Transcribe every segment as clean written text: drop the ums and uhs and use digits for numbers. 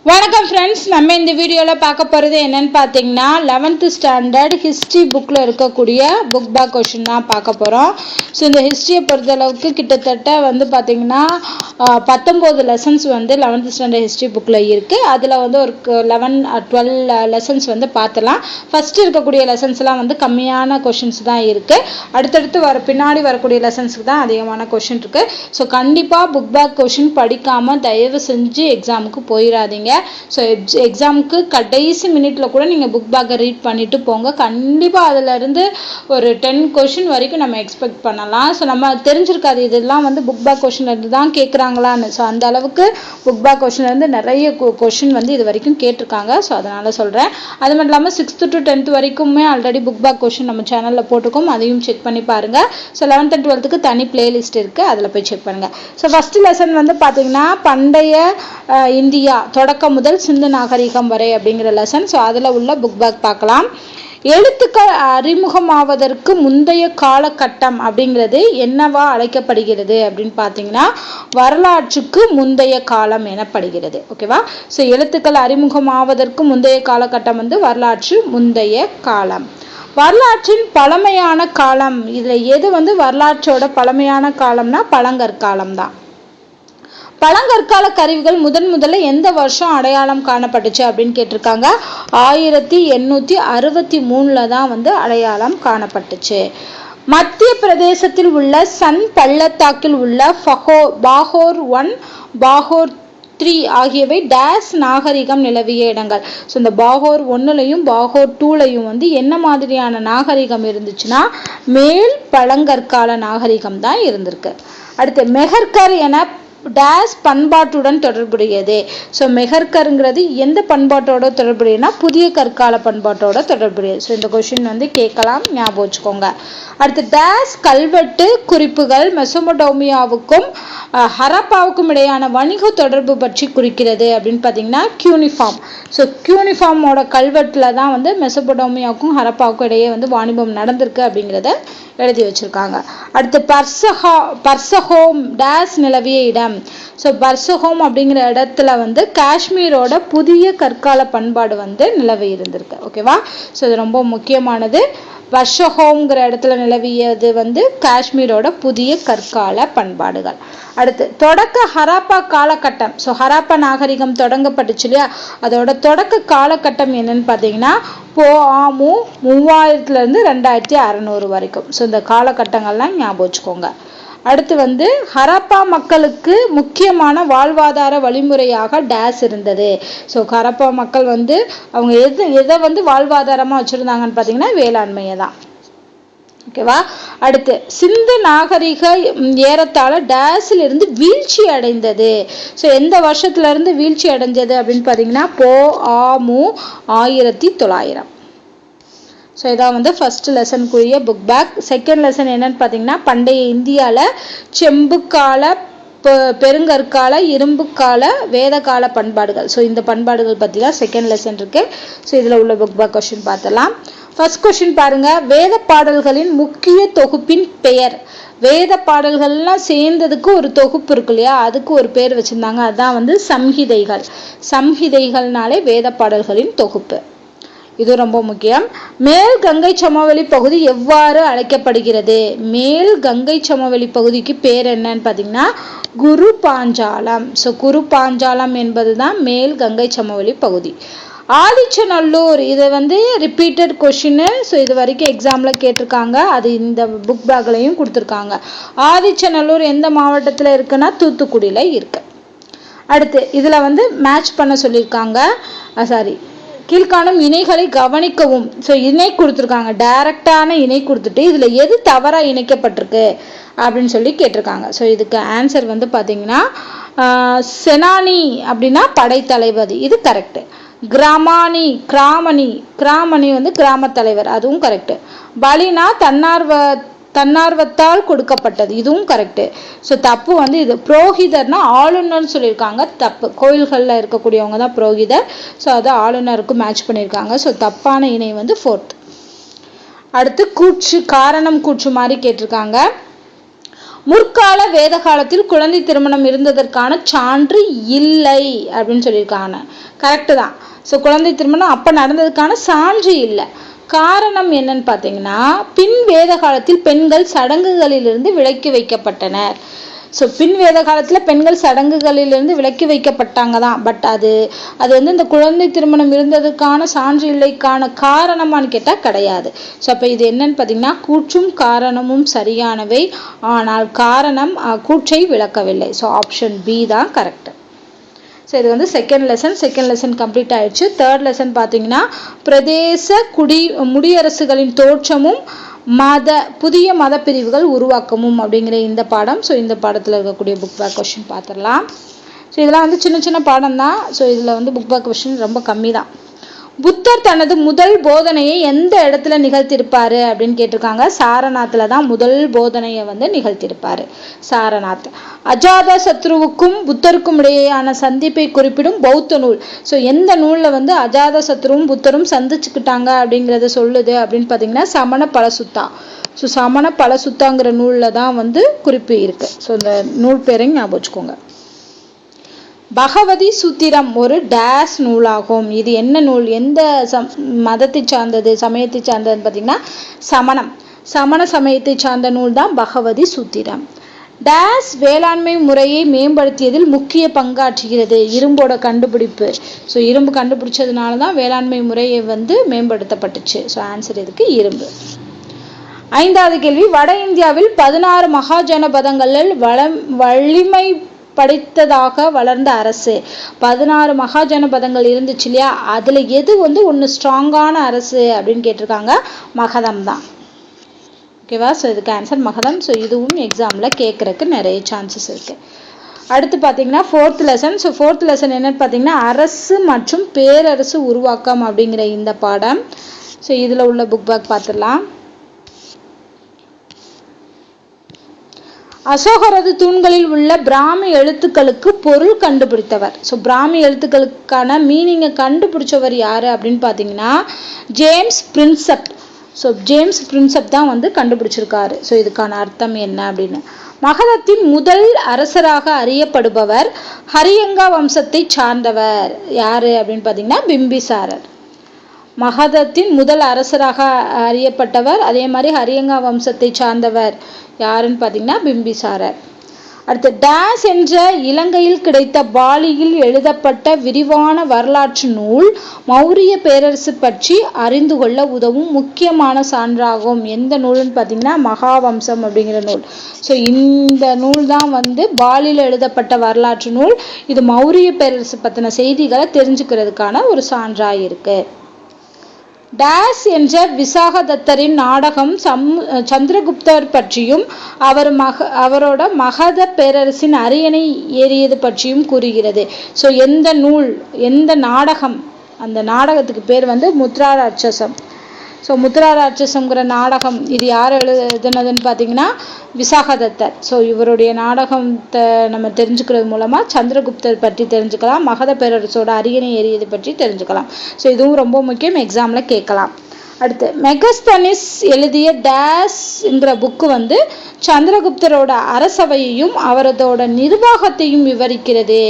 வணக்கம் ஃப்ரெண்ட்ஸ், நம்ம இந்த வீடியோவில் பார்க்க போகிறது என்னன்னு பார்த்தீங்கன்னா 11th ஸ்டாண்டர்ட் ஹிஸ்ட்ரி புக்கில் இருக்கக்கூடிய புக் பேக் கொஷின் தான் பார்க்க போகிறோம். ஸோ இந்த ஹிஸ்ட்ரியை பொறுத்தளவுக்கு கிட்டத்தட்ட பார்த்தீங்கன்னா 19 லெசன்ஸ் 11th ஸ்டாண்டர்ட் ஹிஸ்ட்ரி புக்கில் இருக்குது. அதில் ஒரு 11-12 லெசன்ஸ் பார்த்தலாம். ஃபஸ்ட்டு இருக்கக்கூடிய லெசன்ஸ்லாம் கம்மியான கொஷின்ஸ் தான் இருக்குது. அடுத்தடுத்து பின்னாடி வரக்கூடிய லெசன்ஸுக்கு தான் அதிகமான கொஷின் இருக்குது. ஸோ கண்டிப்பாக புக் பேக் கொஷின் படிக்காமல் தயவு செஞ்சு எக்ஸாமுக்கு போயிடாதீங்க. ஸோ எக்ஸாமுக்கு கடைசி மினிட்ல கூட நீங்கள் புக் பேக்கை ரீட் பண்ணிட்டு போங்க. கண்டிப்பாக அதிலிருந்து ஒரு 10 கொஷின் வரைக்கும் நம்ம எக்ஸ்பெக்ட் பண்ணலாம். ஸோ நம்ம தெரிஞ்சிருக்காது இதெல்லாம் புக் பேக் கொஷின்லேருந்து தான் கேட்குறாங்களான்னு. ஸோ அந்த அளவுக்கு புக் பேக் கொஷின்லேருந்து நிறைய கொஷின் இது வரைக்கும் கேட்டிருக்காங்க. ஸோ அதனால் சொல்கிறேன். அது மட்டும் இல்லாமல் 6th to 10th வரைக்குமே ஆல்ரெடி புக் பேக் கொஷின் நம்ம சேனலில் போட்டிருக்கோம். அதையும் செக் பண்ணி பாருங்கள். ஸோ 11th and 12th தனி பிளேலிஸ்ட் இருக்குது, அதில் போய் செக் பண்ணுங்கள். ஸோ ஃபஸ்ட்டு லெசன் பார்த்தீங்கன்னா பண்டைய இந்தியா தொடக்கம் முதல் சிந்து நாகரிகம் வரை அப்படிங்கிற லெசன். ஸோ அதில் உள்ள புக் பேக் பார்க்கலாம். எழுத்துக்கள் அறிமுகமாவதற்கு முந்தைய காலகட்டம் அப்படிங்கிறது என்னவா அழைக்கப்படுகிறது அப்படின்னு பார்த்தீங்கன்னா வரலாற்றுக்கு முந்தைய காலம் எனப்படுகிறது. ஓகேவா? ஸோ எழுத்துக்கள் அறிமுகமாவதற்கு முந்தைய காலகட்டம் வரலாற்று முந்தைய காலம். வரலாற்றின் பழமையான காலம், இதில் எது வரலாற்றோட பழமையான காலம்னா பழங்கற்காலம் தான். பழங்கற்கால கருவிகள் முதல்ல எந்த வருஷம் அடையாளம் காணப்பட்டுச்சு அப்படின்னு கேட்டிருக்காங்க. 1863 தான் அடையாளம் காணப்பட்டுச்சு. மத்திய பிரதேசத்தில் உள்ள சன் பள்ளத்தாக்கில் உள்ள பாகோர் 1 பாகோர் 3 ஆகியவை டேஸ் நாகரிகம் நிலவிய இடங்கள். ஸோ இந்த பாகோர் 1லையும் பாகோர் 2லையும் என்ன மாதிரியான நாகரிகம் இருந்துச்சுன்னா மேல் பழங்கற்கால நாகரிகம் தான் இருந்திருக்கு. அடுத்து மெஹர்கர் என டேஸ் பண்பாட்டுடன் தொடர்புடையது. ஸோ மெஹர்கருங்கிறது எந்த பண்பாட்டோட தொடர்புடையதுன்னா புதிய கற்கால பண்பாட்டோட தொடர்புடையது. ஸோ இந்த கொஷின் கேட்கலாம், ஞாபகம் வச்சுக்கோங்க. அடுத்து டேஸ் கல்வெட்டு குறிப்புகள் மெசோபொட்டேமியாவுக்கும் ஹரப்பாவுக்கும் இடையான வணிக தொடர்பு பற்றி குறிக்கிறது அப்படின்னு பார்த்தீங்கன்னா கியூனிஃபார்ம். ஸோ கியூனிஃபார்மோட கல்வெட்டில் தான் மெசோபொட்டேமியாவுக்கும் ஹரப்பாவுக்கும் இடையே வாணிபம் நடந்திருக்கு அப்படிங்கிறத எழுதி வச்சிருக்காங்க. அடுத்து பர்சஹோம் டேஸ் நிலவிய இடம். ஸோ பர்சஹோம் அப்படிங்கிற இடத்துல காஷ்மீரோட புதிய கற்கால பண்பாடு நிலவி இருந்திருக்கு. ஓகேவா? ஸோ இது ரொம்ப முக்கியமானது. பர்சஹோம்ங்கிற இடத்துல நிலவியது காஷ்மீரோட புதிய கற்கால பண்பாடுகள். அடுத்து தொடக்க ஹராப்பா காலகட்டம். ஸோ ஹராப்பா நாகரிகம் தொடங்கப்பட்டுச்சு இல்லையா, அதோட தொடக்க காலகட்டம் என்னன்னு பார்த்தீங்கன்னா ஆமு 3000 2600 வரைக்கும். ஸோ இந்த காலகட்டங்கள்லாம் ஞாபகம் வச்சுக்கோங்க. அடுத்து ஹரப்பா மக்களுக்கு முக்கியமான வாழ்வாதார வழிமுறையாக டேஸ் இருந்தது. ஸோ ஹரப்பா மக்கள் அவங்க எதை வாழ்வாதாரமாக வச்சுருந்தாங்கன்னு பார்த்தீங்கன்னா வேளாண்மையை தான். ஓகேவா? அடுத்து சிந்து நாகரிக ஏறத்தாழ டேஸில் இருந்து வீழ்ச்சி அடைந்தது. ஸோ எந்த வருஷத்துல இருந்து வீழ்ச்சி அடைஞ்சது அப்படின்னு பார்த்தீங்கன்னா ஆமு 1900. ஸோ இதான் ஃபர்ஸ்ட் லெசனுக்குரிய புக் பேக். செகண்ட் லெசன் என்னன்னு பார்த்தீங்கன்னா பண்டைய இந்தியாவில் செம்புக்கால பெருங்கற்கால இரும்புக்கால வேதகால பண்பாடுகள். ஸோ இந்த பண்பாடுகள் பற்றி தான் செகண்ட் லெசன் இருக்கு. ஸோ இதில் உள்ள புக் பேக் கொஸ்டின் பார்த்தலாம். ஃபர்ஸ்ட் கொஸ்டின் பாருங்க, வேத பாடல்களின் முக்கிய தொகுப்பின் பெயர். வேத பாடல்கள்லாம் சேர்ந்ததுக்கு ஒரு தொகுப்பு இருக்கு இல்லையா, அதுக்கு ஒரு பேர் வச்சிருந்தாங்க, அதுதான் சம்ஹிதைகள். சம்ஹிதைகள்னாலே வேத பாடல்களின் தொகுப்பு. இது ரொம்ப முக்கியம். மேல் கங்கை சமவெளி பகுதி எவ்வாறு அழைக்கப்படுகிறது? மேல் கங்கை சமவெளி பகுதிக்கு பேர் என்னன்னு பார்த்தீங்கன்னா குரு பாஞ்சாலம். ஸோ குரு பாஞ்சாலம் என்பது தான் மேல் கங்கை சமவெளி பகுதி. ஆதிச்சநல்லூர், இது ரிப்பீட்டட் கொஷின். ஸோ இது வரைக்கும் எக்ஸாமில் கேட்டிருக்காங்க, அது இந்த புக் பேக்லையும் கொடுத்துருக்காங்க. ஆதிச்சநல்லூர் எந்த மாவட்டத்தில் இருக்குன்னா தூத்துக்குடியில் இருக்கு. அடுத்து இதில் மேட்ச் பண்ண சொல்லியிருக்காங்க. கீழ்காணும் இணைகளை கவனிக்கவும். ஸோ இணை கொடுத்துருக்காங்க, டைரக்டான இணை கொடுத்துட்டு இதில் எது தவறாக இணைக்கப்பட்டிருக்கு அப்படின்னு சொல்லி கேட்டிருக்காங்க. ஸோ இதுக்கு ஆன்சர் பார்த்தீங்கன்னா செனானி அப்படின்னா படைத்தளபதி, இது கரெக்டு. கிராமணி கிராம தலைவர், அதுவும் கரெக்டு. பலினா தன்னார்வத்தால் கொடுக்கப்பட்டது, இதுவும் கரெக்டு. ஸோ தப்பு இது புரோகிதர்னா ஆளுநர்னு சொல்லியிருக்காங்க, தப்பு. கோயில்களில் இருக்கக்கூடியவங்க தான் புரோகிதர். ஸோ அதை ஆளுநருக்கு மேட்ச் பண்ணியிருக்காங்க. ஸோ தப்பான இணை 4th. அடுத்து கூற்று, காரணம் கூற்று மாதிரி கேட்டிருக்காங்க. முற்கால வேத காலத்தில் குழந்தை திருமணம் இருந்ததற்கான சான்று இல்லை அப்படின்னு சொல்லியிருக்காங்க. கரெக்டு தான். ஸோ குழந்தை திருமணம் அப்போ நடந்ததுக்கான சான்று இல்லை. காரணம் என்னன்னு பார்த்தீங்கன்னா, பின் வேத காலத்தில் பெண்கள் சடங்குகளிலிருந்து விலக்கி வைக்கப்பட்டனர். ஸோ பின் வேத காலத்தில் பெண்கள் சடங்குகளிலிருந்து விலக்கி வைக்கப்பட்டாங்க தான். பட் அது வந்து இந்த குழந்தை திருமணம் இருந்ததுக்கான சான்று இல்லைக்கான காரணமானு கேட்டால் கிடையாது. ஸோ அப்போ இது என்னன்னு பார்த்தீங்கன்னா, கூற்றும் காரணமும் சரியானவை, ஆனால் காரணம் கூற்றை விளக்கவில்லை. ஸோ ஆப்ஷன் பி தான் கரெக்ட். ஸோ இது வந்து செகண்ட் லெசன் கம்ப்ளீட் ஆயிடுச்சு. தேர்ட் லெசன் பார்த்தீங்கன்னா, பிரதேச முடியரசுகளின் தோற்றமும் புதிய மத பிரிவுகள் உருவாக்கமும் அப்படிங்கிற இந்த பாடம். ஸோ இந்த பாடத்தில் இருக்கக்கூடிய புக் பேக் கொஸ்டின் பார்த்துடலாம். ஸோ இதெல்லாம் வந்து சின்ன பாடம் தான். ஸோ இதில் வந்து புக் பேக் கொஸ்டின் ரொம்ப கம்மி தான். புத்தர் தனது முதல் போதனையை எந்த இடத்துல நிகழ்த்தியிருப்பாரு அப்படின்னு கேட்டிருக்காங்க. சாரநாத்தில் தான் முதல் போதனையை வந்து நிகழ்த்தியிருப்பாரு. சாரநாத். அஜாத சத்ருவுக்கும் புத்தருக்கும் இடையேயான சந்திப்பை குறிப்பிடும் பௌத்த நூல். ஸோ எந்த நூலில் வந்து அஜாத சத்ருவும் புத்தரும் சந்திச்சுக்கிட்டாங்க அப்படிங்கிறத சொல்லுது அப்படின்னு பார்த்தீங்கன்னா, சமண பலசுத்தா. ஸோ சமண பலசுத்தாங்கிற நூலில் தான் வந்து குறிப்பு இருக்கு. ஸோ இந்த நூல் பேரையும் ஞாபகம் வச்சுக்கோங்க. பகவதி சூத்திரம் ஒரு டேஸ் நூலாகும். இது என்ன நூல், எந்த மதத்தை சார்ந்தது, சமயத்தை சார்ந்ததுன்னு பார்த்தீங்கன்னா சமண சமயத்தை சார்ந்த நூல் தான் பகவதி சூத்திரம். டேஸ் வேளாண்மை முறையை மேம்படுத்தியதில் முக்கிய பங்காற்றுகிறது. இரும்போட கண்டுபிடிப்பு. ஸோ இரும்பு கண்டுபிடிச்சதுனால தான் வேளாண்மை முறையை வந்து மேம்படுத்தப்பட்டுச்சு. ஸோ ஆன்சர் இதுக்கு இரும்பு. 5வது கேள்வி, வட இந்தியாவில் 16 மகாஜனபதங்களில் வலிமை படைத்ததாக வளர்ந்த அரசு. 16 மகாஜனபதங்கள் இருந்துச்சு இல்லையா, அதுல எது வந்து ஒன்று ஸ்ட்ராங்கான அரசு அப்படின்னு கேட்டிருக்காங்க. மகதம் தான். ஓகேவா? ஸோ இதுக்கு ஆன்சர் மகதம். ஸோ இதுவும் எக்ஸாம்ல கேட்கறதுக்கு நிறைய சான்சஸ் இருக்கு. அடுத்து பார்த்தீங்கன்னா fourth lesson. So fourth lesson என்னன்னு பார்த்தீங்கன்னா, அரசு மற்றும் பேரரசு உருவாக்கம் அப்படிங்கிற இந்த பாடம். ஸோ இதில் உள்ள புக் பேக் பார்த்துடலாம். அசோகரது தூண்களில் உள்ள பிராமி எழுத்துக்களுக்கு பொருள் கண்டுபிடித்தவர். ஸோ பிராமி எழுத்துக்களுக்கான மீனிங்கை கண்டுபிடிச்சவர் யாரு அப்படின்னு பார்த்தீங்கன்னா, ஜேம்ஸ் பிரின்செப்ட். ஸோ ஜேம்ஸ் பிரின்செப்ட் தான் வந்து கண்டுபிடிச்சிருக்காரு. ஸோ இதுக்கான அர்த்தம் என்ன அப்படின்னு. மகதத்தின் முதல் அரசராக அறியப்படுபவர் ஹரியங்கா வம்சத்தை சார்ந்தவர். யாரு அப்படின்னு பார்த்தீங்கன்னா, பிம்பிசாரர். மகதத்தின் முதல் அரசராக அறியப்பட்டவர், அதே மாதிரி ஹரியங்கா வம்சத்தை சார்ந்தவர் யாருன்னு பார்த்தீங்கன்னா, பிம்பிசாரர். அடுத்து, டேஸ் என்ற இலங்கையில் கிடைத்த பாலியில் எழுதப்பட்ட விரிவான வரலாற்று நூல் மௌரிய பேரரசு பற்றி அறிந்து கொள்ள உதவும் முக்கியமான சான்றாகும். எந்த நூல்னு பார்த்தீங்கன்னா, மகாவம்சம் அப்படிங்கிற நூல். ஸோ இந்த நூல் தான் வந்து பாலியில் எழுதப்பட்ட வரலாற்று நூல். இது மௌரிய பேரரசு பற்றின செய்திகளை தெரிஞ்சுக்கிறதுக்கான ஒரு சான்றாக இருக்கு. டேஸ் என்ற விசாகதத்தரின் நாடகம் சந்திரகுப்தர் பற்றியும் அவரோட மகத பேரரசின் அரியணை ஏறியது பற்றியும் கூறுகிறது. ஸோ எந்த நூல், எந்த நாடகம், அந்த நாடகத்துக்கு பேர் வந்து முத்ரா ராட்சசம். ஸோ முத்ரா ராட்சசம்ங்கிற நாடகம் இது யார் எழுதுனதுன்னு பார்த்தீங்கன்னா, விசாகதத்தர். ஸோ இவருடைய நாடகத்தை நம்ம தெரிஞ்சுக்கிறது மூலமாக சந்திரகுப்தர் பற்றி தெரிஞ்சுக்கலாம், மகத பேரரசோட அரியணை ஏறியது பற்றி தெரிஞ்சுக்கலாம். ஸோ இதுவும் ரொம்ப முக்கியம், எக்ஸாமில் கேட்கலாம். அடுத்து, மெகஸ்தனிஸ் எழுதிய டேஸ்ங்கிற புக்கு வந்து சந்திரகுப்தரோட அரசவையையும் அவரதோட நிர்வாகத்தையும் விவரிக்கிறது.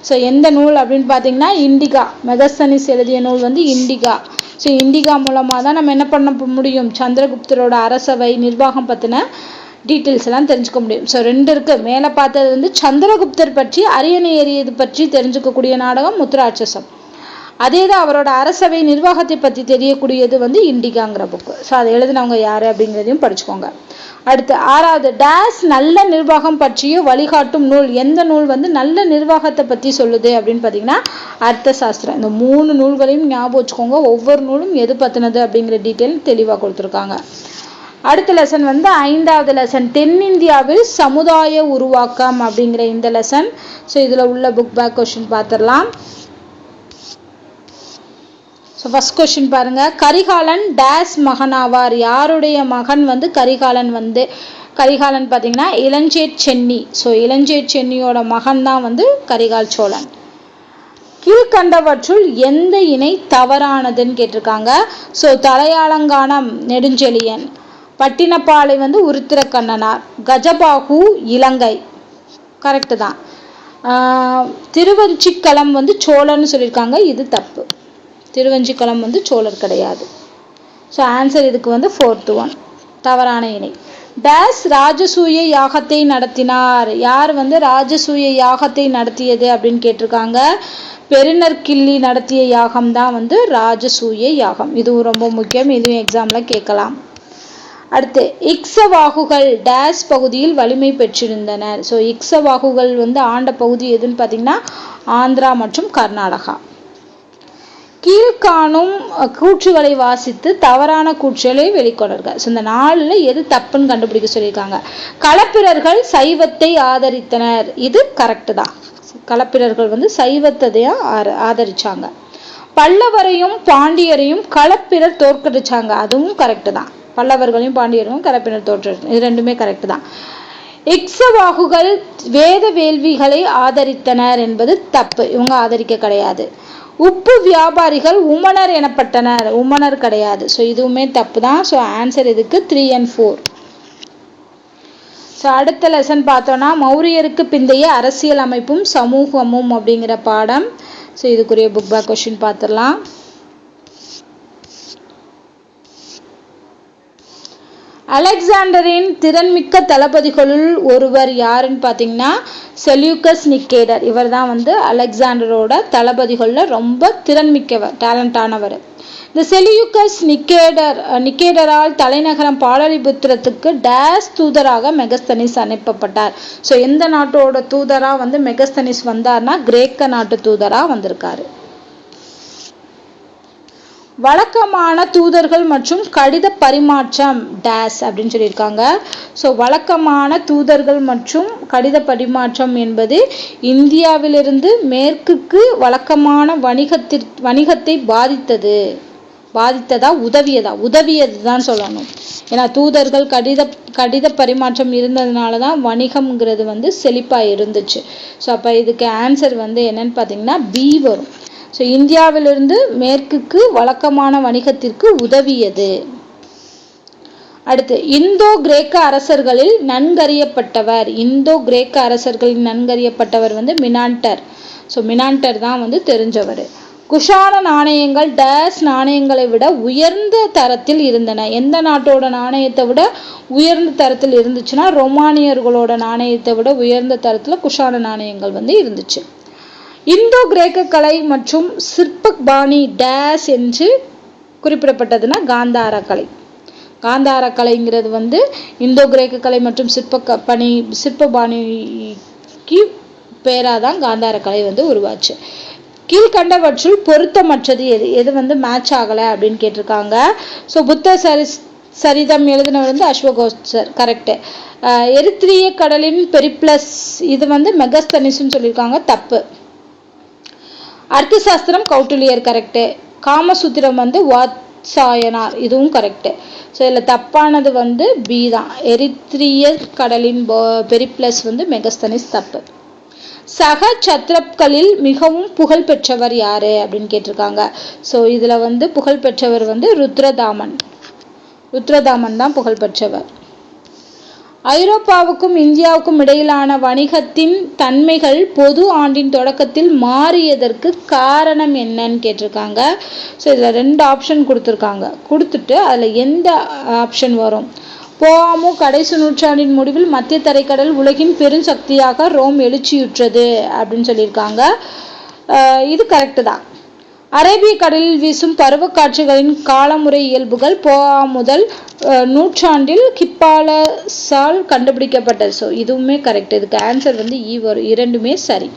ஸோ எந்த நூல் அப்படின்னு பார்த்தீங்கன்னா, இண்டிகா. மெகஸ்தனிஸ் எழுதிய நூல் வந்து இண்டிகா. ஸோ இண்டிகா மூலமாக தான் நம்ம என்ன பண்ண முடியும், சந்திரகுப்தரோட அரசவை நிர்வாகம் பற்றின டீட்டெயில்ஸ் எல்லாம் தெரிஞ்சுக்க முடியும். ஸோ 2 இருக்கு. மேலே பார்த்தது வந்து சந்திரகுப்தர் பற்றி அரியணை ஏறியது பற்றி தெரிஞ்சுக்கக்கூடிய நாடகம் முத்ராட்சசம். அதே தான் அவரோட அரசவை நிர்வாகத்தை பற்றி தெரியக்கூடியது வந்து இண்டிகாங்கிற புக்கு. ஸோ அதை எழுதினவங்க யாரு அப்படிங்கிறதையும் படிச்சுக்கோங்க. அடுத்து, 6வது, டேஸ் நல்ல நிர்வாகம் பற்றிய வழிகாட்டும் நூல். எந்த நூல் வந்து நல்ல நிர்வாகத்தை பற்றி சொல்லுது அப்படின்னு பார்த்தீங்கன்னா, அர்த்த சாஸ்திரம். இந்த 3 நூல்களையும் ஞாபகம் வச்சுக்கோங்க. ஒவ்வொரு நூலும் எது பற்றினது அப்படிங்கிற டீட்டெயில் தெளிவாக கொடுத்துருக்காங்க. அடுத்த லெசன் வந்து 5வது லெசன், தென்னிந்தியாவில் சமுதாய உருவாக்கம் அப்படிங்கிற இந்த லெசன். ஸோ இதில் உள்ள புக் பேக் கொஸ்டின் பார்த்துடலாம். ஸோ ஃபர்ஸ்ட் கொஸ்டின் பாருங்க, கரிகாலன் டேஸ் மகனாவார். யாருடைய மகன் வந்து கரிகாலன் வந்து கரிகாலன் பார்த்தீங்கன்னா இளஞ்சேட் சென்னி. ஸோ இளஞ்சேட் சென்னியோட மகன் தான் வந்து கரிகால் சோழன். கீழ்கண்டவற்றுள் எந்த இணை தவறானதுன்னு கேட்டிருக்காங்க. ஸோ தலையாலங்கானம் நெடுஞ்செழியன், பட்டினப்பாலை வந்து உருத்திரக்கண்ணனார். கஜபாகு இலங்கை, கரெக்டு தான். திருவஞ்சிக்களம் வந்து சோழர்னு சொல்லியிருக்காங்க, இது தப்பு. திருவஞ்சிக்களம் வந்து சோழர் கிடையாது. ஸோ ஆன்சர் இதுக்கு வந்து 4th one தவறான இணை. டேஸ் ராஜசூய யாகத்தை நடத்தினார். யார் வந்து ராஜசூய யாகத்தை நடத்தியது அப்படின்னு கேட்டிருக்காங்க. பெருநற்கிள்ளி நடத்திய யாகம் தான் வந்து ராஜசூய யாகம். இதுவும் ரொம்ப முக்கியம், இதுவும் எக்ஸாம்ல கேட்கலாம். அடுத்து இக்ஷவாகுகள் டேஸ் பகுதியில் வலிமை பெற்றிருந்தனர். ஸோ இக்ஷவாகுகள் வந்து ஆண்ட பகுதி எதுன்னு பார்த்தீங்கன்னா ஆந்திரா மற்றும் கர்நாடகா. கீழ்காணும் கூற்றுகளை வாசித்து தவறான கூற்றுகளை வெளிக்கொணர்க. ஸோ இந்த 4ல் எது தப்புன்னு கண்டுபிடிக்க சொல்லியிருக்காங்க. களப்பிரர்கள் சைவத்தை ஆதரித்தனர், இது கரெக்டு தான். களப்பிரர்கள் வந்து சைவத்தை ஆதரிச்சாங்க. பல்லவரையும் பாண்டியரையும் களப்பிரர் தோற்கடிச்சாங்க, அதுவும் கரெக்டு தான். பல்லவர்களையும் பாண்டியரையும் களப்பிரர் தோற்று, இது ரெண்டுமே கரெக்டு தான். இக்ஷவாகுகள் வேத வேள்விகளை ஆதரித்தனர் என்பது தப்பு, இவங்க ஆதரிக்க கிடையாது. உப்பு வியாபாரிகள் உமனர் எனப்பட்டனர், உமனர் கிடையாது. ஸோ இதுவுமே தப்பு தான். ஸோ ஆன்சர் இதுக்கு 3 and 4. ஸோ அடுத்த லெசன் பார்த்தோன்னா மௌரியருக்கு பிந்தைய அரசியல் அமைப்பும் சமூகமும் அப்படிங்கிற பாடம். ஸோ இதுக்குரிய புக் பேக் கொஸ்டின் பார்த்துடலாம். அலெக்சாண்டரின் திறன்மிக்க தளபதிகளுள் ஒருவர் யாருன்னு பார்த்தீங்கன்னா செல்யூக்கஸ் நிக்கேடர். இவர் தான் வந்து அலெக்சாண்டரோட தளபதிகளில் ரொம்ப திறன்மிக்கவர், டேலண்டானவர். இந்த செல்யூக்கஸ் நிக்கேடரால் தலைநகரம் பாடலிபுத்திரத்துக்கு டேஸ் தூதராக மெகஸ்தனிஸ் அனுப்பப்பட்டார். ஸோ எந்த நாட்டோட தூதராக வந்து மெகஸ்தனிஸ் வந்தார்னா கிரேக்க நாட்டு தூதராக வந்திருக்காரு. வழக்கமான தூதர்கள் மற்றும் கடித பரிமாற்றம் டேஸ் அப்படின்னு சொல்லியிருக்காங்க. ஸோ வழக்கமான தூதர்கள் மற்றும் கடித பரிமாற்றம் என்பது இந்தியாவிலிருந்து மேற்குக்கு வழக்கமான வணிகத்தை உதவியது தான் சொல்லணும். ஏன்னா தூதர்கள் கடித பரிமாற்றம் இருந்ததுனால தான் வணிகம்ங்கிறது வந்து செழிப்பாக இருந்துச்சு. ஸோ அப்போ இதுக்கு ஆன்சர் வந்து என்னன்னு பார்த்தீங்கன்னா பி வரும். ஸோ இந்தியாவிலிருந்து மேற்குக்கு வழக்கமான வணிகத்திற்கு உதவியது. அடுத்து இந்தோ கிரேக்க அரசர்களில் நன்கறியப்பட்டவர் வந்து மினாண்டர். ஸோ மினாண்டர் தான் வந்து தெரிஞ்சவர். குஷான நாணயங்கள் டேஸ் நாணயங்களை விட உயர்ந்த தரத்தில் இருந்தன. எந்த நாட்டோட நாணயத்தை விட உயர்ந்த தரத்தில் இருந்துச்சுன்னா ரோமானியர்களோட நாணயத்தை விட உயர்ந்த தரத்தில் குஷான நாணயங்கள் வந்து இருந்துச்சு. இந்தோ கிரேக்க கலை மற்றும் சிற்ப பாணி டேஸ் என்று குறிப்பிடப்பட்டதுன்னா காந்தார கலை. காந்தார கலைங்கிறது வந்து இந்தோ கிரேக்க கலை மற்றும் சிற்ப பாணிக்கு பேராதான் காந்தார கலை வந்து உருவாச்சு. கீழ்கண்டவற்றுள் பொருத்தமற்றது எது வந்து மேட்ச் ஆகலை அப்படின்னு கேட்டிருக்காங்க. ஸோ புத்த சரிதம் எழுதினவர் வந்து அஸ்வகோசர், கரெக்டு. எரித்திரிய கடலின் பெரிப்ளஸ் இது வந்து மெகஸ்தனிஸ்ன்னு சொல்லியிருக்காங்க, தப்பு. அர்த்தசாஸ்திரம் கௌட்டில்யர், கரெக்டு. காமசூத்திரம் வந்து வாத்சாயனார், இதுவும் கரெக்டு. ஸோ இதில் தப்பானது வந்து பி தான். எரித்திரிய கடலின் பெரிப்ளஸ் வந்து மெகஸ்தனிஸ், தப்பு. சக சத்ரப்களில் மிகவும் புகழ் பெற்றவர் யாரு அப்படின்னு கேட்டிருக்காங்க. ஸோ இதில் வந்து புகழ் பெற்றவர் வந்து ருத்ரதாமன் தான் புகழ் பெற்றவர். ஐரோப்பாவுக்கும் இந்தியாவுக்கும் இடையிலான வணிகத்தின் தன்மைகள் பொது ஆண்டின் தொடக்கத்தில் மாறியதற்கு காரணம் என்னன்னு கேட்டிருக்காங்க. ஸோ இதில் 2 ஆப்ஷன் கொடுத்துட்டு அதில் எந்த ஆப்ஷன் வரும்? போஆமு கடைசி நூற்றாண்டின் முடிவில் மத்திய தரைக்கடல் உலகின் பெருஞ்சக்தியாக ரோம் எழுச்சியுற்றது அப்படின்னு சொல்லியிருக்காங்க. இது கரெக்டு தான். அரேபிய கடலில் வீசும் பருவக்காற்றுகளின் காலமுறை இயல்புகள் முதல் நூற்றாண்டில் ஹிப்பாலஸால் கண்டுபிடிக்கப்பட்டது. ஸோ இதுவுமே கரெக்ட். இதுக்கு ஆன்சர் வந்து இ வரும், இரண்டுமே சரி.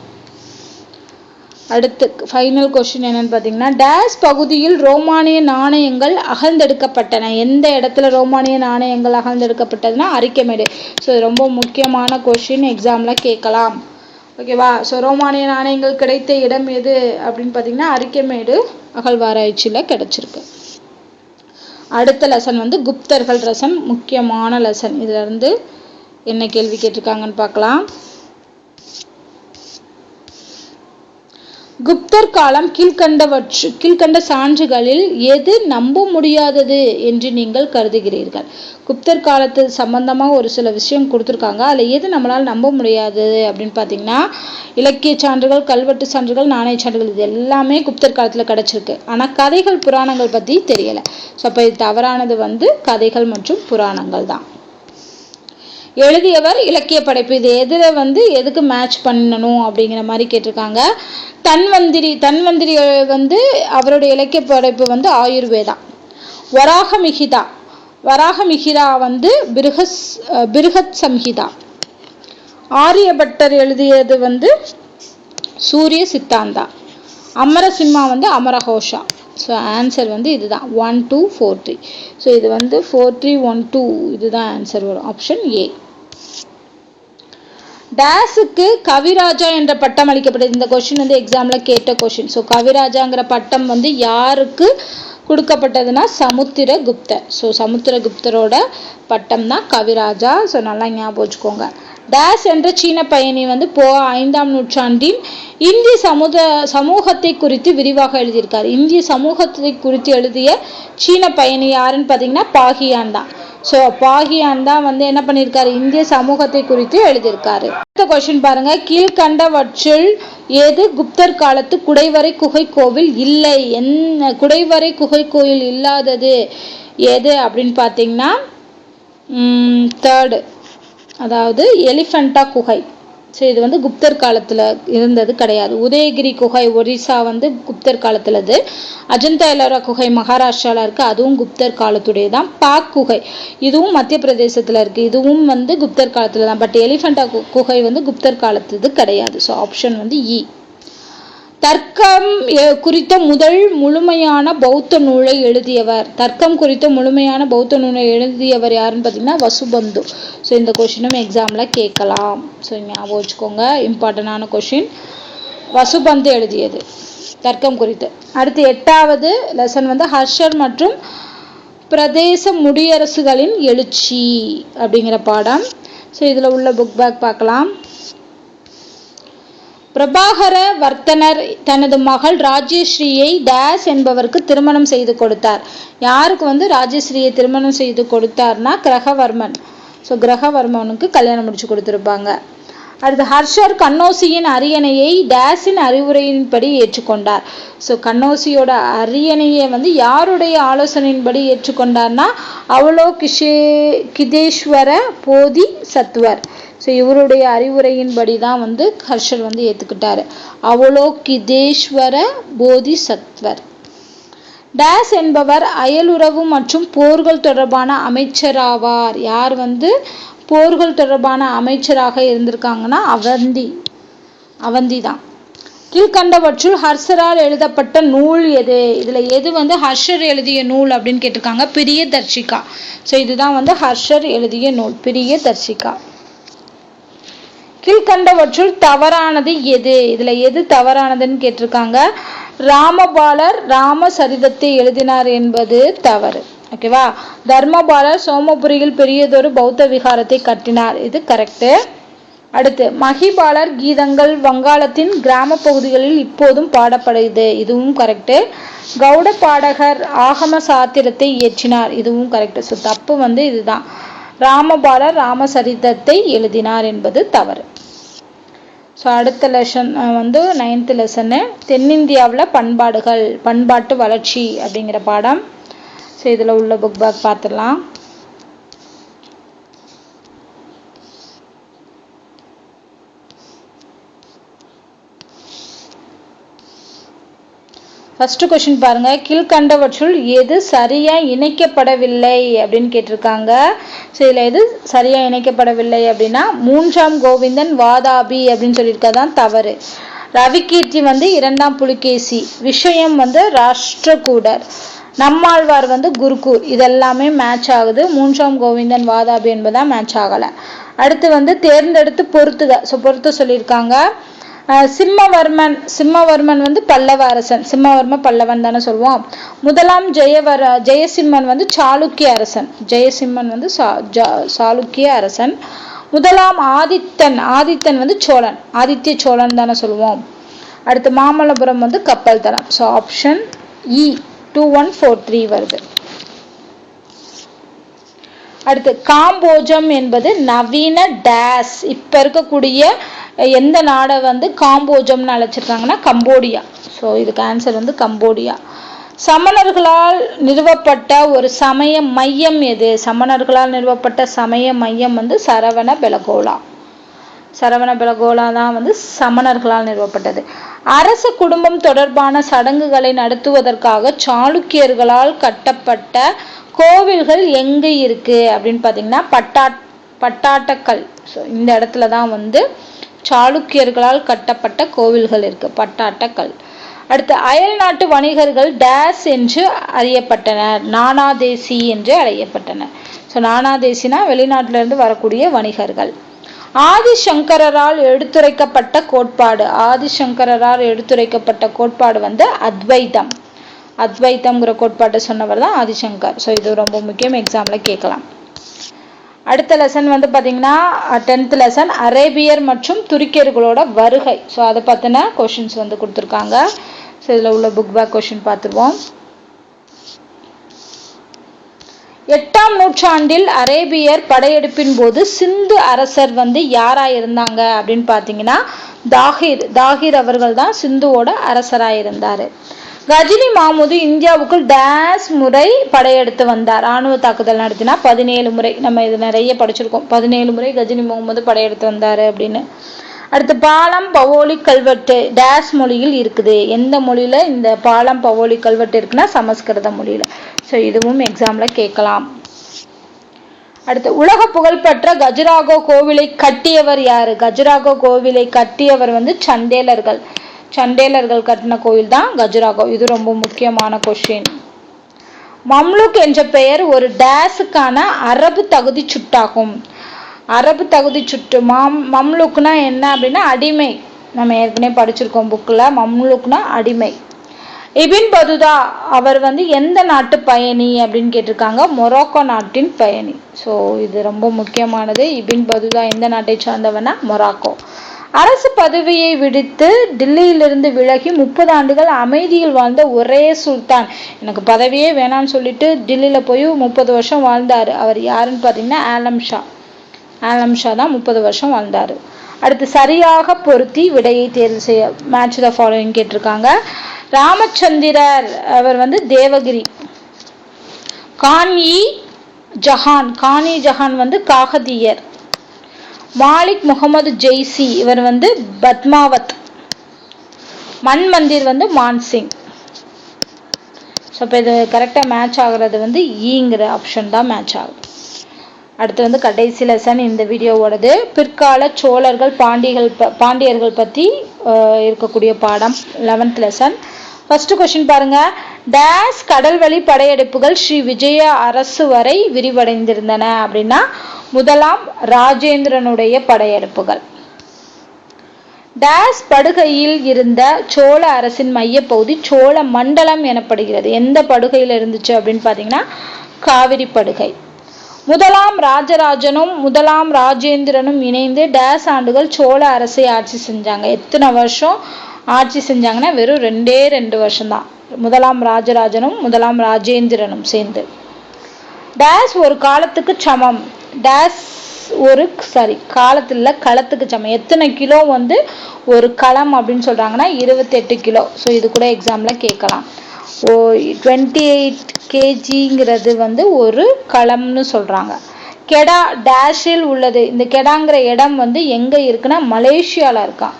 அடுத்து ஃபைனல் கொஸ்டின் என்னன்னு பார்த்தீங்கன்னா டேஸ் பகுதியில் ரோமானிய நாணயங்கள் அகழ்ந்தெடுக்கப்பட்டன. எந்த இடத்துல ரோமானிய நாணயங்கள் அகழ்ந்தெடுக்கப்பட்டதுன்னா அரிக்கமேடு. ஸோ ரொம்ப முக்கியமான கொஸ்டின், எக்ஸாமில் கேட்கலாம். ஓகேவா? ஸோ ரோமானிய நாணயங்கள் கிடைத்த இடம் எது அப்படின்னு பார்த்தீங்கன்னா அரிக்கமேடு அகழ்வாராய்ச்சியில் கிடைச்சிருக்கு. அடுத்த லெசன் வந்து குப்தர்கள் லெசன், முக்கியமான லெசன். இதுல இருந்து என்ன கேள்வி கேட்டிருக்காங்கன்னு பார்க்கலாம். குப்தர் காலம் கீழ்கண்ட சான்றுகளில் எது நம்ப முடியாதது என்று நீங்கள் கருதுகிறீர்கள்? குப்தர் காலத்து சம்பந்தமாக ஒரு சில விஷயம் கொடுத்துருக்காங்க. அதில் எது நம்மளால் நம்ப முடியாதது அப்படின்னு பார்த்தீங்கன்னா, இலக்கிய சான்றுகள், கல்வெட்டு சான்றுகள், நாணய சான்றுகள், இது எல்லாமே குப்தர் காலத்தில் கிடச்சிருக்கு. ஆனால் கதைகள், புராணங்கள் பற்றி தெரியலை. ஸோ அப்போ இது தவறானது கதைகள் மற்றும் புராணங்கள் தான். எழுதியவர், இலக்கிய படைப்பு, இது எதுக்கு மேட்ச் பண்ணணும் அப்படிங்கிற மாதிரி கேட்டிருக்காங்க. தன்வந்திரி அவருடைய இலக்கிய படைப்பு ஆயுர்வேதா. வராகமிகிரா பிருகத் சம்ஹிதா. ஆரியபட்டர் எழுதியது சூரிய சித்தாந்தா. அமரசிம்மா அமரகோஷா. ஸோ ஆன்சர் இதுதான் 1 2 4 3. ஸோ இது 4 3 1 2 இதுதான் ஆன்சர் வரும். Option A. டேஸுக்கு கவிராஜா என்ற பட்டம் அளிக்கப்பட்டது. இந்த கொஸ்டின் எக்ஸாம்ல கேட்ட கொஸ்டின். ஸோ கவிராஜாங்கிற பட்டம் யாருக்கு கொடுக்கப்பட்டதுன்னா சமுத்திரகுப்தர். ஸோ சமுத்திரகுப்தரோட பட்டம் தான் கவிராஜா. ஸோ நல்லா ஞாபகம் வச்சுக்கோங்க. டேஸ் என்ற சீன பயணி 5ஆம் நூற்றாண்டின் இந்திய சமூகத்தை குறித்து விரிவாக எழுதியிருக்காரு. இந்திய சமூகத்தை குறித்து எழுதிய சீன பயணி யாருன்னு பார்த்தீங்கன்னா பாகியான் தான். ஸோ பாகியான் தான் என்ன பண்ணியிருக்காரு, இந்திய சமூகத்தை குறித்து எழுதியிருக்காரு. அடுத்த கொஸ்டின் பாருங்க. கீழ்கண்டவற்றில் எது குப்தர் காலத்து குடைவரை குகை கோவில் இல்லை? குடைவரை குகை கோயில் இல்லாதது எது அப்படின்னு பார்த்தீங்கன்னா தேர்டு, அதாவது எலிஃபண்டா குகை. ஸோ இது குப்தர் காலத்தில் இருந்தது கிடையாது. உதயகிரி குகை ஒரிசா குப்தர் காலத்துலது. அஜந்தா எல்லோரா குகை மகாராஷ்டிராவில் இருக்குது, அதுவும் குப்தர் காலத்துடைய தான். பாக் குகை இதுவும் மத்திய பிரதேசத்தில் இருக்குது, இதுவும் குப்தர் காலத்தில் தான். பட் எலிஃபண்டா குகை குப்தர் காலத்துது கிடையாது. ஸோ ஆப்ஷன் இ. தர்க்கம் குறித்த முதல் முழுமையான பௌத்த நூலை எழுதியவர். தர்க்கம் குறித்த முழுமையான பௌத்த நூலை எழுதியவர் யாருன்னு பார்த்தீங்கன்னா வசுபந்து. ஸோ இந்த கொஷினும் எக்ஸாமில் கேட்கலாம். ஸோ ஞாபகம் வச்சுக்கோங்க, இம்பார்ட்டண்டான கொஷின். வசுபந்து எழுதியது தர்க்கம் குறித்து. அடுத்து 8வது லெசன் ஹர்ஷர் மற்றும் பிரதேச முடியரசுகளின் எழுச்சி அப்படிங்கிற பாடம். ஸோ இதில் உள்ள புக் பேக் பார்க்கலாம். பிரபாகர வர்த்தனர் தனது மகள் ராஜேஸ்ரீயை டேஸ் என்பவருக்கு திருமணம் செய்து கொடுத்தார். யாருக்கு ராஜேஸ்ரீயை திருமணம் செய்து கொடுத்தார்னா கிரகவர்மன். ஸோ கிரகவர்மனுக்கு கல்யாணம் முடிச்சு கொடுத்துருப்பாங்க. அடுத்து ஹர்ஷர் கண்ணோசியின் அரியணையை டேஸின் அறிவுரையின்படி ஏற்றுக்கொண்டார். ஸோ கண்ணோசியோட அரியணையை யாருடைய ஆலோசனையின்படி ஏற்றுக்கொண்டார்னா அவலோகிதேஸ்வர போதி சத்வர். ஸோ இவருடைய அறிவுரையின்படி தான் ஹர்ஷர் ஏற்றுக்கிட்டாரு. அவலோகிதேஸ்வர போதி சத்வர். டேஸ் என்பவர் அயலுறவு மற்றும் போர்கள் தொடர்பான அமைச்சராவார். யார் போர்கள் தொடர்பான அமைச்சராக இருந்திருக்காங்கன்னா அவந்தி தான். கீழ்கண்டவற்றுள் ஹர்ஷரால் எழுதப்பட்ட நூல் எது? இதுல எது ஹர்ஷர் எழுதிய நூல் அப்படின்னு கேட்டிருக்காங்க. பிரியதர்ஷிகா. ஸோ இதுதான் ஹர்ஷர் எழுதிய நூல், பிரியதர்ஷிகா. கீழ்கண்டவற்றுள் தவறானது எது? இதுல எது தவறானதுன்னு கேட்டிருக்காங்க. ராமபாலர் ராமசரிதத்தை எழுதினார் என்பது தவறு. ஓகேவா. தர்மபாலர் சோமபுரியில் பெரியதொரு பௌத்த விகாரத்தை கட்டினார், இது கரெக்டு. அடுத்து மகிபாலர் கீதங்கள் வங்காளத்தின் கிராம பகுதிகளில் இப்போதும் பாடப்படுது, இதுவும் கரெக்டு. கௌட பாடகர் ஆகம சாத்திரத்தை இயற்றினார், இதுவும் கரெக்டு. ஸோ தப்பு இதுதான், ராமபாலர் ராமசரிதத்தை எழுதினார் என்பது தவறு. ஸோ அடுத்த லெசன் 9th லெசனு தென்னிந்தியாவில் பண்பாட்டு வளர்ச்சி அப்படிங்கிற பாடம். ஸோ இதில் உள்ள புக் பேக் பார்த்துடலாம். ஃபர்ஸ்ட் கொஸ்டின் பாருங்க. கீழ்கண்டவற்றுள் எது சரியா இணைக்கப்படவில்லை அப்படின்னு கேட்டிருக்காங்க. ஸோ இதில் எது சரியா இணைக்கப்படவில்லை அப்படின்னா 3ஆம் கோவிந்தன் வாதாபி அப்படின்னு சொல்லியிருக்கதான் தவறு. ரவிகீர்த்தி 2ஆம் புலிகேசி, விஷயம் ராஷ்டிரகூடர், நம்மாழ்வார் குருகூர், இதெல்லாமே மேட்ச் ஆகுது. 3ஆம் கோவிந்தன் வாதாபி என்பதான் மேட்ச் ஆகலை. அடுத்து தேர்ந்தெடுத்து பொறுத்துக. ஸோ பொறுத்து சொல்லியிருக்காங்க. சிம்மவர்மன் பல்லவ அரசன். சிம்மவர்ம பல்லவன் தானே சொல்லுவோம். முதலாம் ஜெயசிம்மன் சாளுக்கிய அரசன். ஜெயசிம்மன் சாளுக்கிய அரசன். முதலாம் ஆதித்தன் சோழன். ஆதித்ய சோழன் தானே சொல்லுவோம். அடுத்து மாமல்லபுரம் வந்து கப்பல் தளம். ஸோ ஆப்ஷன் இ 2143 வருது. அடுத்து காம்போஜம் என்பது நவீன டேஸ். இப்ப இருக்கக்கூடிய எந்த நாடை வந்து காம்போஜம்னு அழைச்சிருக்காங்கன்னா கம்போடியா. ஸோ இதுக்கு ஆன்சர் வந்து கம்போடியா. சமணர்களால் நிறுவப்பட்ட ஒரு சமய மையம் எது? சமணர்களால் நிறுவப்பட்ட சமய மையம் வந்து சரவணபெலகோலா. சரவணபெலகோலா தான் வந்து சமணர்களால் நிறுவப்பட்டது. அரச குடும்பம் தொடர்பான சடங்குகளை நடத்துவதற்காக சாளுக்கியர்களால் கட்டப்பட்ட கோவில்கள் எங்க இருக்கு அப்படின்னு பார்த்தீங்கன்னா பட்டாட்டக்கல். ஸோ இந்த இடத்துல தான் வந்து சாளுக்கியர்களால் கட்டப்பட்ட கோவில்கள் இருக்கு, பட்டாட்டக்கல். அடுத்து அயல் நாட்டு வணிகர்கள் டேஸ் என்று அறியப்பட்டனர், நானாதேசி என்று அறியப்பட்டனர். ஸோ நானாதேசினா வெளிநாட்டிலிருந்து வரக்கூடிய வணிகர்கள். ஆதிசங்கரால் எடுத்துரைக்கப்பட்ட கோட்பாடு. ஆதிசங்கரால் எடுத்துரைக்கப்பட்ட கோட்பாடு வந்து அத்வைதம். அத்வைத்தம்ங்கிற கோட்பாட்டை சொன்னவர் தான் ஆதிசங்கர். ஸோ இது ரொம்ப முக்கியம், எக்ஸாம்ல கேட்கலாம். அடுத்த லெசன் வந்து பார்த்தீங்கன்னா 10th லெசன் அரேபியர் மற்றும் துருக்கியர்களோட வருகை. ஸோ அதை பற்றின கொஷின்ஸ் வந்து கொடுத்துருக்காங்க. ஸோ இதில் உள்ள புக் பேக் கொஷின் பார்த்துருவோம். 8ஆம் நூற்றாண்டில் அரேபியர் படையெடுப்பின் போது சிந்து அரசர் வந்து யாரா இருந்தாங்க அப்படின்னு பார்த்தீங்கன்னா தாகிர் அவர்கள் தான் சிந்துவோட அரசராக இருந்தார். கஜினி மாமுது இந்தியாவுக்குள் டேஸ் முறை படையெடுத்து வந்தார். ராணுவ தாக்குதல் நடத்தினா 17 முறை. நம்ம இது நிறைய படிச்சிருக்கோம். 17 முறை கஜினி முகமது படையெடுத்து வந்தாரு அப்படின்னு. அடுத்து பாலம் பவோலி கல்வெட்டு டேஸ் மொழியில் இருக்குது. எந்த மொழியில இந்த பாலம் பவோலி கல்வெட்டு இருக்குன்னா சமஸ்கிருத மொழியில. ஸோ இதுவும் எக்ஸாம்ல கேட்கலாம். அடுத்து உலக புகழ்பெற்ற கஜுராகோ கோவிலை கட்டியவர் யாரு? கஜுராகோ கோவிலை கட்டியவர் வந்து சண்டேலர்கள். சண்டேலர்கள் கட்டின கோயில் தான் கஜுராகோ. இது ரொம்ப முக்கியமான கொஸ்டின். மம்லுக் என்ற பெயர் ஒரு டேஸுக்கான அரபு தகுதி சுட்டாகும். அரபு தகுதி சுட்டு. மம்லுக்னா என்ன அப்படின்னா அடிமை. நம்ம ஏற்கனவே படிச்சிருக்கோம் புக்கில். மம்லுக்னா அடிமை. இபின் பதுதா அவர் வந்து எந்த நாட்டு பயணி அப்படின்னு கேட்டிருக்காங்க? மொராக்கோ நாட்டின் பயணி. ஸோ இது ரொம்ப முக்கியமானது. இபின் பதுதா எந்த நாட்டை சார்ந்தவனா? மொராக்கோ. அரசு பதவியை விடுத்து டில்லியிலிருந்து விலகி 30 ஆண்டுகள் அமைதியில் வாழ்ந்த ஒரே சுல்தான். எனக்கு பதவியே வேணான்னு சொல்லிட்டு டில்லியில போய் 30 வருஷம் வாழ்ந்தாரு. அவர் யாருன்னு பார்த்தீங்கன்னா ஆலம் ஷா. ஆலம் ஷா தான் 30 வருஷம் வாழ்ந்தாரு. அடுத்து சரியாக பொருத்தி விடையை தேர்வு செய்ய. மேட்ச் த ஃபாலோயிங் கேட்டிருக்காங்க. ராமச்சந்திரர் அவர் வந்து தேவகிரி. கான்-இ ஜஹான் வந்து காகதியர். மாலிக் முகமது ஜெய்சி இவர் வந்து பத்மாவத். மன் மந்திர் வந்து மான்சிங். ஸோ இப்போ இது கரெக்டாக மேட்ச் ஆகுறது வந்து ஈங்கிற ஆப்ஷன் தான் மேட்ச் ஆகும். அடுத்து வந்து கடைசி லெசன் இந்த வீடியோவோடது. பிற்கால சோழர்கள் பாண்டியர்கள் பற்றி இருக்கக்கூடிய பாடம் 11th லெசன். ஃபர்ஸ்ட் கொஸ்டின் பாருங்க. டேஸ் கடல்வழி படையெடுப்புகள் ஸ்ரீ விஜய அரசு வரை விரிவடைந்திருந்தன அப்படின்னா முதலாம் ராஜேந்திரனுடைய படையெடுப்புகள். டேஸ் படுகையில் இருந்த சோழ அரசின் மையப்பகுதி சோழ மண்டலம் எனப்படுகிறது. எந்த படுகையில் இருந்துச்சு அப்படின்னு பார்த்தீங்கன்னா காவிரி படுகை. முதலாம் ராஜராஜனும் முதலாம் ராஜேந்திரனும் இணைந்து டேஸ் ஆண்டுகள் சோழ அரசை ஆட்சி செஞ்சாங்க. எத்தனை வருஷம் ஆட்சி செஞ்சாங்கன்னா வெறும் 2 வருஷம் தான். முதலாம் ராஜராஜனும் முதலாம் ராஜேந்திரனும் சேர்ந்து. டேஸ் ஒரு காலத்துக்கு சமம். டேஸ் ஒரு காலத்துல களத்துக்கு சமம். எத்தனை கிலோ வந்து ஒரு களம் அப்படின்னு சொல்றாங்கன்னா 28 கிலோ. ஸோ இது கூட எக்ஸாம்ல கேட்கலாம். 28 kgங்கிறது வந்து ஒரு களம்னு சொல்றாங்க. கெடா டேஷில் உள்ளது. இந்த கெடாங்கிற இடம் வந்து எங்க இருக்குன்னா மலேசியால இருக்கான்.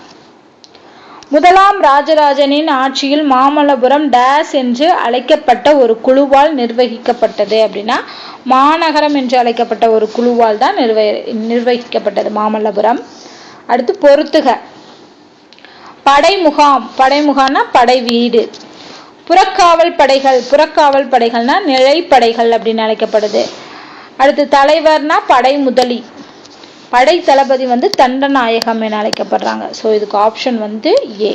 முதலாம் ராஜராஜனின் ஆட்சியில் மாமல்லபுரம் டேஸ் என்று அழைக்கப்பட்ட ஒரு குழுவால் நிர்வகிக்கப்பட்டது அப்படின்னா மாநகரம் என்று அழைக்கப்பட்ட ஒரு குழுவால் தான் நிர்வகிக்கப்பட்டது மாமல்லபுரம். அடுத்து பொறுத்துக. படைமுகாம்னா படை வீடு. புறக்காவல் படைகள்னா நிலைப்படைகள் அப்படின்னு அழைக்கப்படுது. அடுத்து தலைவர்னா படை முதலி. படை தளபதி வந்து தண்டநாயகம் என அழைக்கப்படுறாங்க. ஸோ இதுக்கு ஆப்ஷன் வந்து ஏ.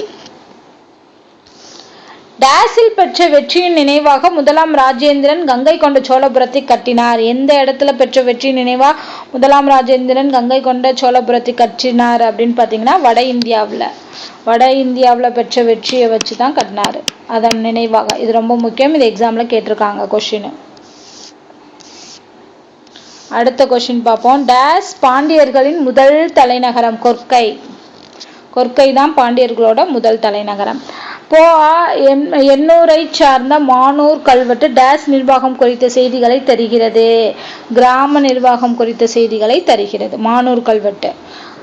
டேஸில் பெற்ற வெற்றியின் நினைவாக முதலாம் ராஜேந்திரன் கங்கை கொண்ட சோழபுரத்தை கட்டினார். எந்த இடத்துல பெற்ற வெற்றி நினைவா? முதலாம் ராஜேந்திரன் கங்கை கொண்ட சோழபுரத்தை கட்டினார் அப்படின்னு பார்த்தீங்கன்னா வட இந்தியாவில் பெற்ற வெற்றியை வச்சு தான் கட்டினார். அதன் நினைவாக. இது ரொம்ப முக்கியம். இது எக்ஸாமில் கேட்டிருக்காங்க கொஷின். அடுத்த கொஷின் பார்ப்போம். டேஸ் பாண்டியர்களின் முதல் தலைநகரம்? கொர்க்கை தான் பாண்டியர்களோட முதல் தலைநகரம். எண்ணூரை சார்ந்த மானூர் கல்வெட்டு டேஸ் நிர்வாகம் குறித்த செய்திகளை தருகிறது. கிராம நிர்வாகம் குறித்த செய்திகளை தருகிறது மானூர் கல்வெட்டு.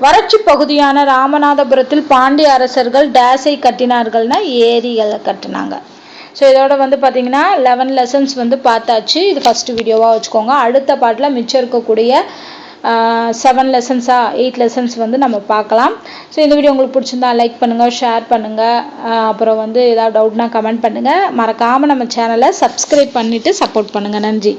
வறட்சி பகுதியான ராமநாதபுரத்தில் பாண்டிய அரசர்கள் டேஸை கட்டினார்கள்னா ஏரிகளை கட்டினாங்க. ஸோ இதோட பார்த்தீங்கன்னா 11 லெசன்ஸ் பார்த்தாச்சு. இது ஃபர்ஸ்ட் வீடியோவாக வச்சுக்கோங்க. அடுத்த பாட்டில் மிச்சம் இருக்கக்கூடிய 7 லெசன்ஸா 8 லெசன்ஸ் நம்ம பார்க்கலாம். ஸோ இந்த வீடியோ உங்களுக்கு பிடிச்சிருந்தா லைக் பண்ணுங்கள், ஷேர் பண்ணுங்கள். அப்புறம் ஏதாவது டவுட்னா கமெண்ட் பண்ணுங்கள். மறக்காமல் நம்ம சேனலை சப்ஸ்கிரைப் பண்ணிவிட்டு சப்போர்ட் பண்ணுங்கள். நன்றி.